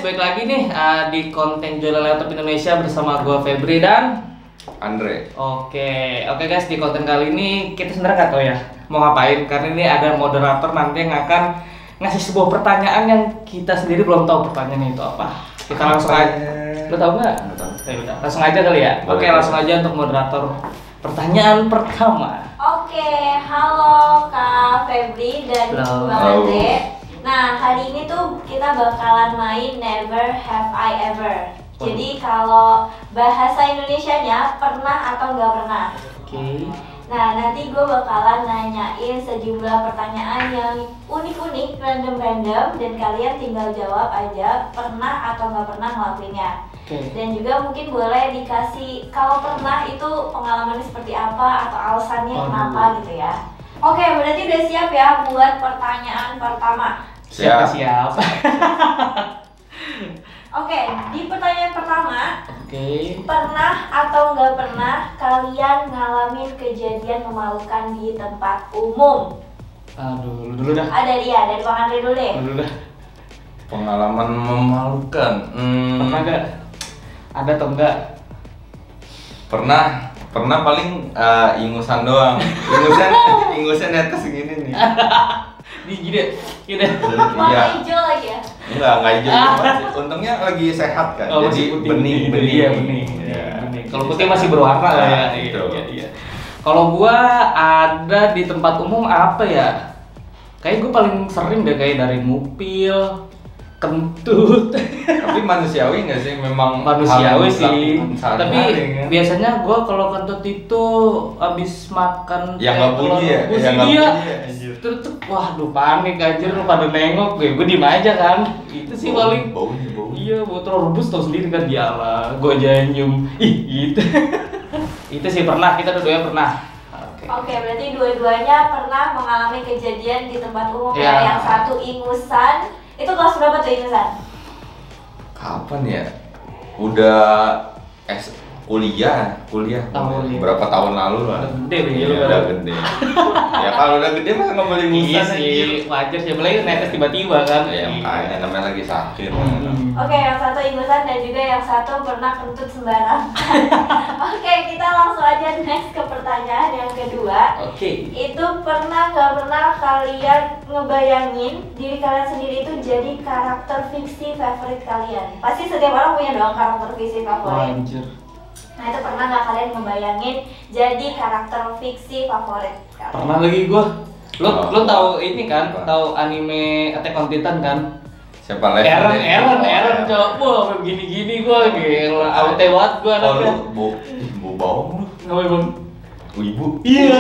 balik lagi nih di konten Jualan Laptop Indonesia bersama gue Febri dan Andre. Oke guys, di konten kali ini kita sebenarnya nggak tahu ya mau ngapain, karena ini ada moderator nanti yang akan ngasih sebuah pertanyaan yang kita sendiri belum tahu pertanyaannya itu apa. Kita langsung aja. Lo tau nggak? Udah, langsung aja kali ya. Boleh. Oke, langsung aja untuk moderator pertanyaan pertama. Oke, halo Kak Febri dan Halo. Bang Andre. Nah, hari ini tuh kita bakalan main Never Have I Ever. Jadi kalau bahasa Indonesianya pernah atau nggak pernah. Oke. Nah, nanti gue bakalan nanyain sejumlah pertanyaan yang unik-unik, random-random, dan kalian tinggal jawab aja pernah atau nggak pernah ngelakuinnya. Oke. Dan juga mungkin boleh dikasih kalau pernah itu pengalamannya seperti apa atau alasannya kenapa gitu ya. Oke, berarti udah siap ya buat pertanyaan pertama. Siap. Oke, di pertanyaan pertama, Oke. pernah atau nggak pernah kalian ngalamin kejadian memalukan di tempat umum? Aduh, lu dulu dah. Ada dia, dari Bang Andre dulu deh. Lu dulu dah. Pengalaman memalukan. Pernah gak? Ada atau enggak? Pernah paling ingusan doang. Ingusan netes segini nih. Di gini. Warna Iya. hijau lagi ya? Enggak hijau banget sih. Untungnya lagi sehat kan. Oh, Jadi masih putih. bening. Iya, bening. Iya. Bening. Kalau putih masih berwarna lah ya. Gitu. Iya. Kalau gua ada di tempat umum apa ya? Kayak gua paling sering deh kayak dari ngupil, kentut. Tapi manusiawi nggak sih? Memang Manusiawi hal sih. yang dilakukan Tapi sehari-hari, kan? biasanya gua kalau kentut itu abis makan Yang kayak nggak bunyi telur ya? rebus, Yang nggak iya. bunyi ya? Anjir. Terus waduh panik anjir, lu pada nengok gue diem aja kan. Itu sih paling bau. iya, buat telur rebus tau sendiri kan, dialah gue aja nyium. Ih gitu. Itu sih pernah, kita dua-duanya pernah. Oke, berarti dua-duanya pernah mengalami kejadian di tempat umum Iya. ya. Yang satu ingusan, itu kelas berapa tuh ingusan? Kapan ya? Udah kuliah berapa tahun lalu lah. Udah gede deh, Iya, lu udah baru. gede. Ya kalau udah gede masa nggak boleh Iya ngusan sih, wajar sih, apalagi netes tiba-tiba kan. Ya makanya namanya lagi sakit. Oke, yang satu ingusan dan juga yang satu pernah kentut sembarangan. Oke, kita langsung aja next ke pertanyaan yang kedua. Oke. Itu pernah nggak pernah kalian ngebayangin diri kalian sendiri itu jadi karakter fiksi favorit kalian? Pasti setiap orang punya dong karakter fiksi favorit. Anjir. Nah, itu pernah nggak kalian ngebayangin jadi karakter fiksi favorit kalian? Pernah lagi gua. Lo Oh. tahu ini kan? Apa? Tahu anime Attack on Titan kan? Siapa lagi? Eren cowok. Wah, sampai gini-gini gua gila. Awet banget gua Oh lu anaknya. bau bawang lu. Ngapain bang? Ibu. Iya.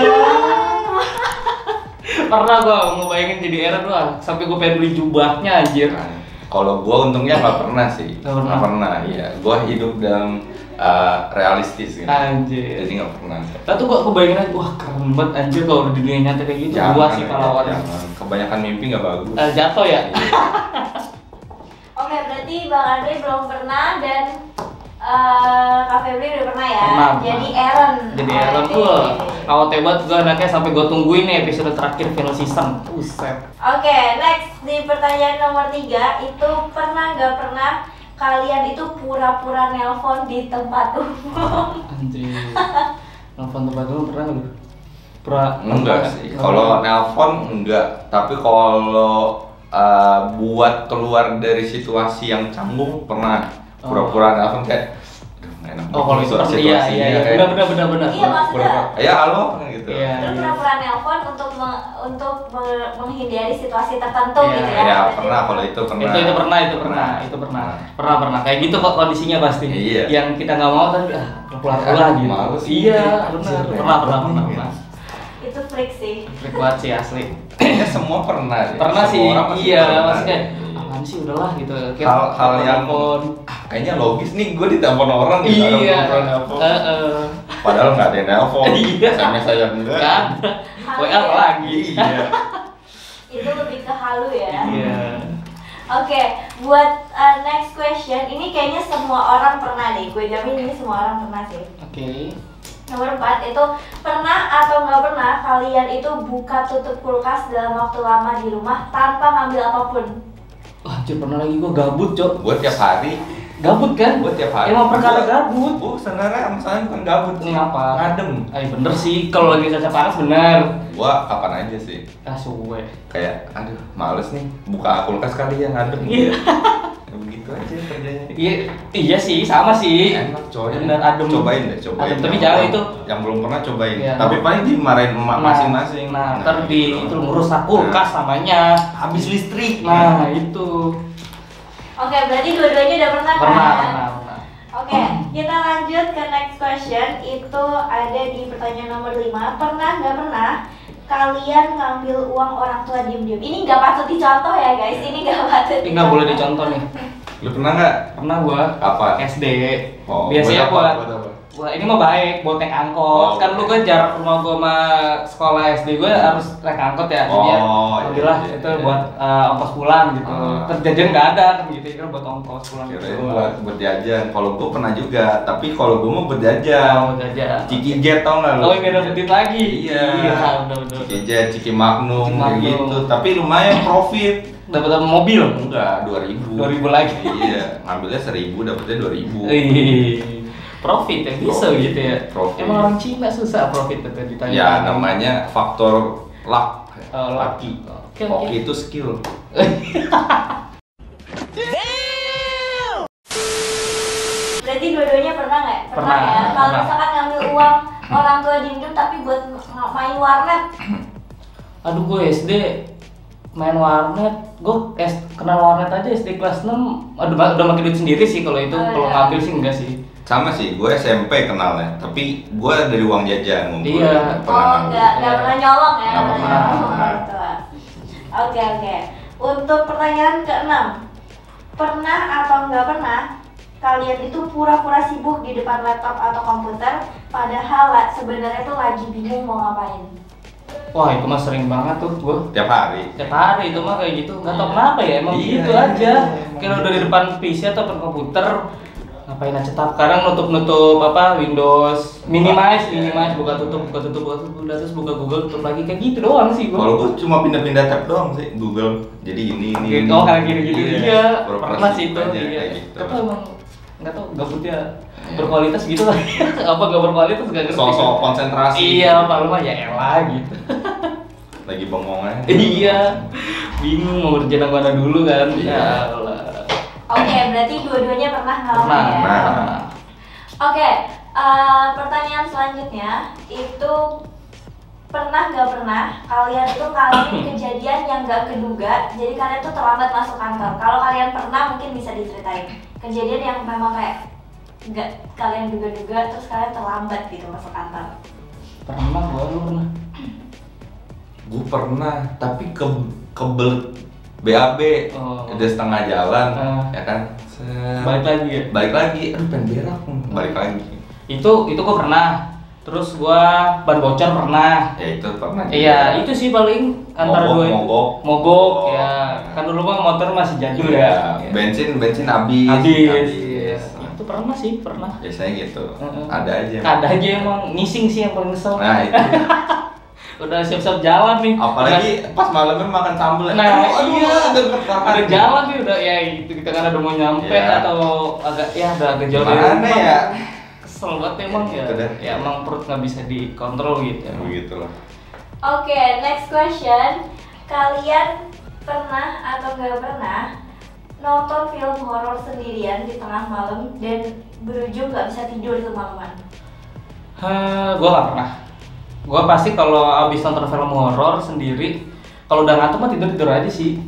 Pernah gua ngebayangin jadi Eren doang, sampai gua pengen beli jubahnya anjir. Kalau gua untungnya nggak pernah sih. Nggak pernah? Nggak pernah. Iya. Gua hidup dalam realistis gitu. Anjir. Jadi nggak pernah. Tapi tuh gua kebayangin aja, wah keren banget anjir kalau di dunia nyata kayak gitu. Gua sih pahlawan. jangan. Kebanyakan mimpi nggak bagus. Jatuh ya? Oke, berarti Bang Andre belum pernah dan Kak Febri udah pernah ya? Pernah. Jadi Eren. Jadi Eren Oke. tuh awet banget gua anaknya, sampai gua tungguin nih episode terakhir final season. Buset. Oke, next di pertanyaan nomor 3 itu pernah nggak pernah kalian itu pura-pura nelpon di tempat umum? Anjir. Nelfon tempat dulu pernah nggak lu? Pura Enggak sih. Kalau nelpon enggak, tapi kalau buat keluar dari situasi yang canggung pernah pura-pura nelpon kayak aduh nggak enak Oh, kalau itu banget pernah, iya, situasinya, iya. kayak Iya, Benar. maksudnya pura-pura, ya halo gitu. Iya. itu pura-pura nelpon untuk menghindari situasi tertentu Iya, gitu ya? Ya Berarti- pernah, kalau itu pernah. Itu pernah. Kayak gitu kok kondisinya pasti. Iya. Yang kita nggak mau tapi pura-pura Ah, gitu. males. Iya, Anjir, benar. Pernah. Itu freak sih. Freak banget sih asli. Kayaknya semua pernah deh. Pernah Semua sih, orang pasti iya, pernah maksudnya deh. apaan sih udahlah gitu. Kayak Hal-hal yang telepon. kayaknya logis nih, gue ditelepon orang gitu, ada Iya. pura-pura nelpon. Heeh. Padahal nggak ada yang nelpon. Iya. SMS saya enggak. Kan? WA apa lagi? Iya. Itu lebih ke halu ya. Iya. Oke, buat next question, ini kayaknya semua orang pernah deh. Gue jamin ini semua orang pernah sih. Oke. Nomor 4 itu pernah atau nggak pernah kalian itu buka tutup kulkas dalam waktu lama di rumah tanpa ngambil apapun? Wah, Anjir pernah lagi gua gabut, Cok. Gua tiap hari. Gabut kan? Gua tiap hari. Emang perkara gabut. Gua sebenarnya masalahnya bukan gabut sih. Ngapa? Ngadem. Bener sih, kalau lagi cuaca panas bener. Gua kapan aja sih. Suwe. Kayak aduh, males nih. Buka kulkas kali ya ngadem. Iya. Ya, begitu aja kerjanya. Iya sih, sama sih. Enak coy. Bener adem. Cobain deh, cobain. Adem, tapi jangan itu. Yang belum pernah cobain. Iya. Tapi paling dimarahin emak masing-masing. Nah, ntar di itu merusak kulkas namanya. Habis listrik. Nah, itu. Oke, berarti dua-duanya udah pernah kan? Pernah. Oke, kita lanjut ke next question. Itu ada di pertanyaan nomor 5. Pernah nggak pernah kalian ngambil uang orang tua diem-diem? Ini nggak patut dicontoh ya guys, ini nggak patut Ini nggak boleh dicontoh nih. Lu pernah nggak? Pernah gua. Apa? SD. Oh, Biasanya buat apa? buat wah ini mah baik buat naik angkot. Oh, Kan lu kan jarak rumah gua sama sekolah SD gua harus naik angkot ya. Jadi ya alhamdulillah iya, itu iya. buat ongkos pulang gitu. Terus jajan nggak ada kan gitu, kira buat ongkos pulang Kirain gitu. buat jajan. Kalau gua pernah juga, tapi kalau gua mau buat jajan. Mau jajan. Ciki Jet tau nggak lu? Oh, ini ada duit lagi. Iya. Udah. Ciki Jet, Ciki Magnum, Ciki kayak Magnum. gitu. Tapi lumayan profit. Dapat mobil. Enggak, 2000. 2000 lagi. Iya, ngambilnya 1000, dapetnya 2000. Profit ya bisa Profit. gitu ya. Profit. Emang orang Cina susah profit itu ditanya. Ya, namanya faktor luck. Lucky. Oke. Hoki itu skill. Berarti dua-duanya pernah nggak? Pernah, ya. Kalau pernah. misalkan ngambil uang orang tua diem-diem tapi buat main warnet. Aduh, gue SD main warnet, gue kenal warnet aja SD kelas 6. Aduh, udah makin duit sendiri sih kalau itu. Oh, Kalau iya. ngambil sih enggak sih. Sama sih, gue SMP kenalnya, tapi gue dari uang jajan ngumpul. Iya. Oh, nggak pernah nyolong ya? Nggak pernah. nyolong orang tua. Oke. Untuk pertanyaan ke-6, pernah atau nggak pernah kalian itu pura-pura sibuk di depan laptop atau komputer, padahal sebenarnya tuh lagi bingung mau ngapain? Wah, itu mah sering banget tuh gue. Tiap hari. Tiap hari itu mah kayak gitu. Nggak tau kenapa ya, emang Iya, gitu iya, aja. iya. Kalau udah di depan PC atau depan komputer, ngapain aja tab. Kadang nutup apa Windows, minimize, buka tutup, udah terus buka Google, tutup lagi kayak gitu doang sih gue. Kalau gue cuma pindah-pindah tab doang sih, Google. Jadi ini. Oh, kayak gitu iya. Pura-pura Pernah sih sibuk itu. aja, Iya. kayak gitu. Tapi emang nggak tau gabutnya berkualitas gitu lah. Apa nggak berkualitas nggak ngerti. Sosok konsentrasi. Iya, paling mah ya elah gitu. Lagi bengong aja. Iya. Bingung mau kerja yang mana dulu kan. Iya. Ya Allah. Oke, berarti dua-duanya pernah ngalamin ya? Pernah. Oke, pertanyaan selanjutnya itu pernah nggak pernah kalian itu ngalamin kejadian yang nggak keduga, jadi kalian tuh terlambat masuk kantor. Kalau kalian pernah mungkin bisa diceritain kejadian yang memang kayak nggak kalian duga-duga terus kalian terlambat gitu masuk kantor. Pernah lu pernah. Gue pernah, tapi kebel BAB Oh. udah setengah jalan, ya kan? Balik lagi ya. Balik lagi, aduh pengen berak, balik lagi. Itu gua pernah. Terus gua ban bocor pernah. Ya itu pernah. Iya, itu sih paling antara dua itu. Mogok. Mogok Oh. ya. Kan dulu mah motor masih jadul Iya, ya. bensin habis. Habis. Iya. Itu pernah sih, pernah. Biasanya gitu. Heeh. Ada aja. Ada aja emang ngising sih yang paling kesel. Nah, itu. Udah siap-siap jalan nih. Apalagi pas malamnya makan sambal. Nah, aduh, iya. udah Udah jalan nih udah ya itu kita kan udah mau nyampe Iya. atau agak ya udah agak jauh dari Mana rumah. ya? Kesel banget emang ya. Gitu dah. Ya emang perut nggak bisa dikontrol gitu. Ya begitu lah. Oke, next question. Kalian pernah atau nggak pernah nonton film horor sendirian di tengah malam dan berujung nggak bisa tidur itu malaman? Gua nggak pernah. Gua pasti kalau abis nonton film horor sendiri, kalau udah ngantuk mah tidur aja sih.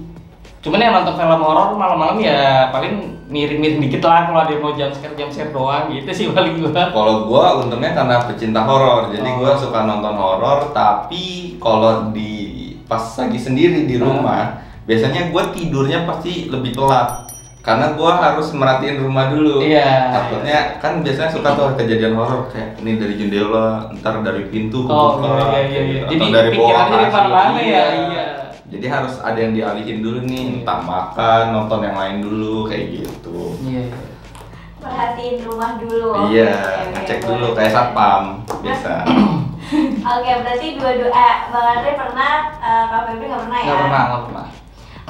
Cuman yang nonton film horor malam-malam ya paling miring-miring dikit lah kalau ada yang mau jam scare doang gitu sih paling gua. Kalau gua untungnya karena pecinta horor, jadi gua suka nonton horor. Tapi kalau pas lagi sendiri di rumah, biasanya gua tidurnya pasti lebih telat. Karena gua harus merhatiin rumah dulu. Iya. Takutnya kan biasanya suka tuh kejadian horor kayak ini dari jendela, ntar dari pintu Oh kebuka, iya. atau Jadi dari bawah pikirannya dari kasur. mana-mana ya. Iya. Jadi harus ada yang dialihin dulu nih, entah makan, nonton yang lain dulu kayak gitu. Iya. Perhatiin rumah dulu. Iya, Oke, ngecek boleh. dulu kayak satpam biasa. Oke, berarti Bang Andre pernah, Kak Febri nggak pernah ya? Nggak pernah.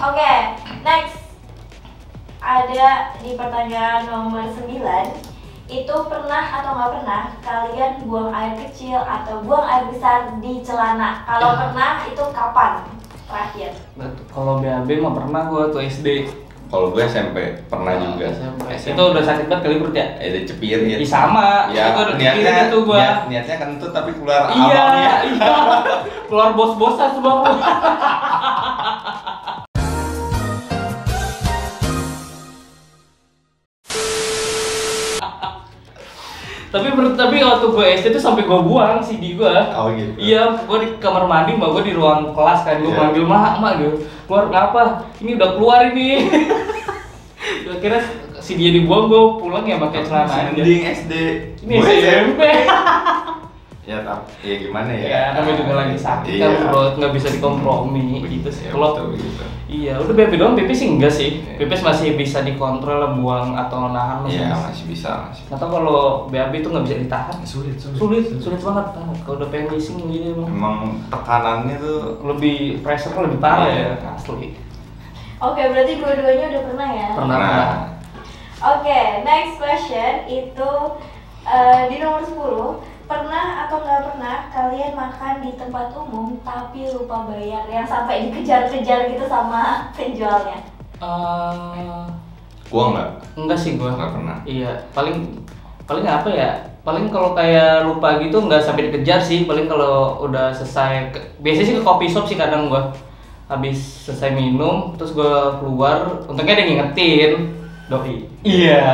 Oke, next. ada di pertanyaan nomor 9. Itu pernah atau nggak pernah kalian buang air kecil atau buang air besar di celana? Kalau pernah, itu kapan terakhir? Kalau BAB mah pernah gua tuh SD. Kalau gue SMP pernah juga. SMP. Itu udah sakit banget kali perut ya? Ada cepirit. Sama. Ya, Itu udah niatnya cepirit itu gua. niatnya kentut tapi keluar Iya, awalnya. iya. Keluar bos-bosan semua. tapi waktu gue SD tuh sampai gue buang CD gue. Oh gitu. Iya, gue di kamar mandi, mbak gue di ruang kelas kan, gue manggil mak gitu, keluar ngapa? Ini udah keluar ini. Gue kira CD dibuang, gue pulang ya pakai celana aja. Mending SD. Ini SMP. Ya ya gimana ya? Ya, tapi juga lagi sakit kan bro, nggak bisa dikompromi gitu sih. Kalau gitu. Iya, udah BP doang, pipis sih enggak sih. Pipis masih bisa dikontrol lah, buang atau nahan masih. Iya, bisa. masih bisa. Atau kalau BAB itu nggak bisa ditahan. Sulit banget. Kalau udah pengen ngising gitu Emang tekanannya tuh lebih pressure lebih parah ya, asli. Oke, berarti dua-duanya udah pernah ya? Pernah. Oke, next question itu di nomor 10. Pernah atau nggak pernah kalian makan di tempat umum tapi lupa bayar, yang sampai dikejar-kejar gitu sama penjualnya? Gua Enggak sih gua. nggak pernah. Iya, paling apa ya? Paling kalau kayak lupa gitu nggak sampai dikejar sih. Paling kalau udah selesai, biasanya sih ke coffee shop sih kadang gua. Habis selesai minum, terus gua keluar, untungnya ada yang ngingetin. Doi. Iya.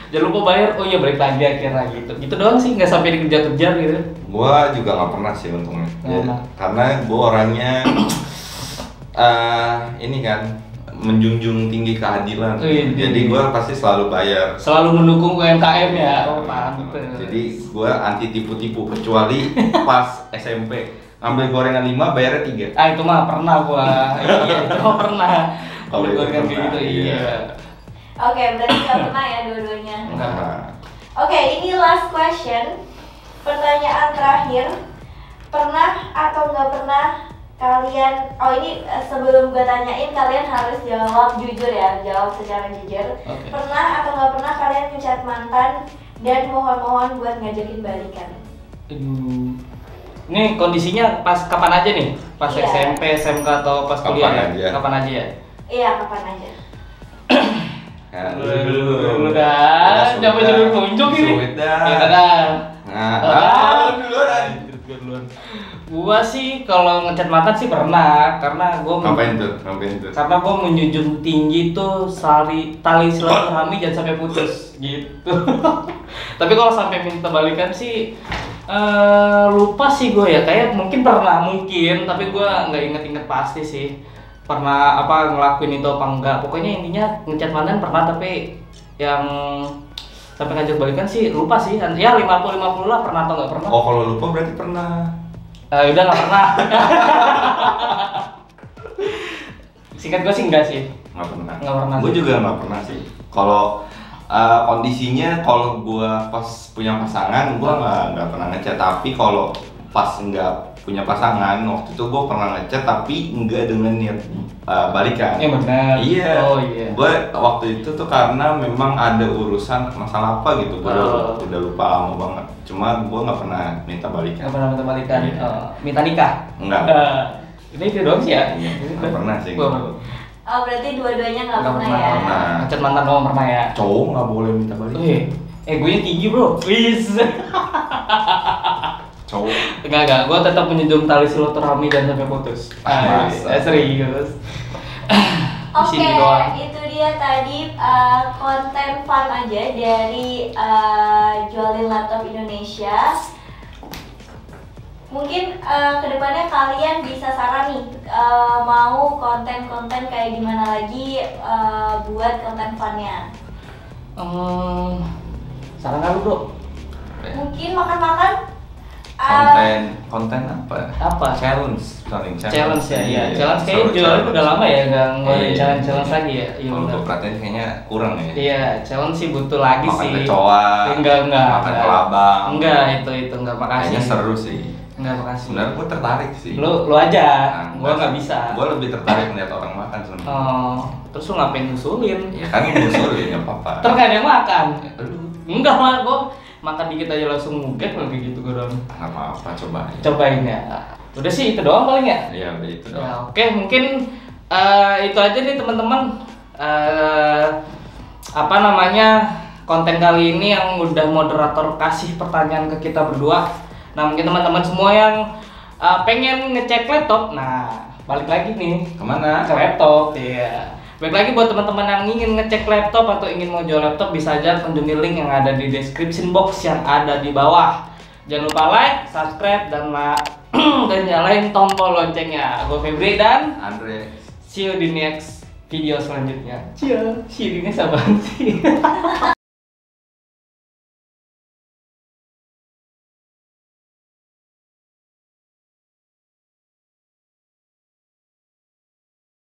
Jangan lupa bayar. Oh iya, balik lagi akhirnya gitu. Gitu doang sih, nggak sampai dikejar-kejar gitu. Gua juga nggak pernah sih untungnya. Karena gua orangnya ini kan menjunjung tinggi keadilan. Jadi gua pasti selalu bayar. Selalu mendukung UMKM ya. Oh, mantap. Jadi gua anti tipu-tipu, kecuali pas SMP ambil gorengan 5 bayarnya 3. Itu mah pernah gua. Iya, itu mah pernah. Kalau itu gorengan kayak pernah, Oke, gitu, iya. berarti nggak pernah ya dua-duanya? Nah, Oke, ini last question. Pertanyaan terakhir. Pernah atau nggak pernah kalian, ini sebelum gue tanyain kalian harus jawab jujur ya, jawab secara jujur. Oke. Pernah atau nggak pernah kalian ngechat mantan dan mohon-mohon buat ngajakin balikan? Ini kondisinya pas kapan aja nih? Pas Iya. SMP, SMK atau pas Kapan kuliah? aja. Kapan aja ya? Iya, kapan aja. Dulu dah, coba jalur kunjung ini. Sulit dah. Ya dah. Duluan. Gua sih kalau ngechat mantan sih pernah, karena gua Ngapain tuh? karena gua menjunjung tinggi tuh tali silaturahmi jangan sampai putus gitu. Tapi kalau sampai minta balikan sih lupa sih gue ya, kayak mungkin pernah tapi gue nggak inget pasti sih pernah ngelakuin itu apa enggak. Pokoknya intinya ngechat mantan pernah, tapi yang sampai ngajak balikan sih lupa sih. Ya 50-50 lah, pernah atau nggak pernah. Oh, kalau lupa berarti pernah. Udah nggak pernah. Singkat gue sih enggak sih. Nggak pernah. Nggak pernah Gue sih. juga nggak pernah sih. Kalau kondisinya kalau gue pas punya pasangan, gue nggak pernah ngechat. Tapi kalau pas nggak punya pasangan, waktu itu gue pernah ngechat tapi nggak dengan niat balikan. Benar. Iya. Oh iya. Gue waktu itu tuh karena memang ada urusan masalah apa gitu. Gue udah lupa lama banget. Cuma gue nggak pernah minta balikan. Nggak pernah minta balikan. Iya. Minta nikah? Enggak. Ini itu doang sih ya? Iya, nggak pernah sih. Oh, berarti dua-duanya nggak pernah ya? Pernah. Ngechat mantan doang pernah ya? Cowok nggak boleh minta balikan. Gue nya tinggi bro. Wis. Cowok. Enggak. Gue tetap menjunjung tali silaturahmi dan sampai putus. Masa? Serius. Di Oke, sini doang. itu dia tadi konten fun aja dari Jualin Laptop Indonesia. Mungkin kedepannya kalian bisa saran nih, mau konten-konten kayak gimana lagi buat konten funnya. Saran nggak lu bro? Mungkin makan-makan Konten apa? Apa? Challenge Ya, iya. Challenge kayaknya jualnya udah lama ya, nggak ngeluarin Iya. challenge lagi ya. Iya Kalau benar. gue perhatiin kayaknya kurang ya. Iya, challenge sih butuh lagi Makan sih. kecoa, Enggak. makan kelabang. Enggak, itu enggak, makasih. Kayaknya seru sih. Enggak, makasih. Sebenarnya gue tertarik sih. Lu aja, gua nggak bisa. Gue lebih tertarik melihat orang makan sebenarnya. Oh, terus lu ngapain ngusulin? Ya kan ngusulin nggak apa-apa. Terus kan yang makan. Aduh, Enggak lah, gua makan dikit aja langsung muget lagi gitu gua doang. nggak apa-apa, coba aja. Cobain ya. Udah sih itu doang paling ya. Iya udah itu Ya, doang. oke, mungkin itu aja nih teman-teman. Apa namanya, konten kali ini yang udah moderator kasih pertanyaan ke kita berdua. Nah, mungkin teman-teman semua yang pengen ngecek laptop, nah balik lagi nih Kemana? ke laptop ya. Balik lagi buat teman-teman yang ingin ngecek laptop atau ingin mau jual laptop, bisa aja kunjungi link yang ada di description box yang ada di bawah. Jangan lupa like, subscribe, dan dan nyalain tombol loncengnya. Gue Febri dan Andre. see you di next video selanjutnya. See you di next apaan sih?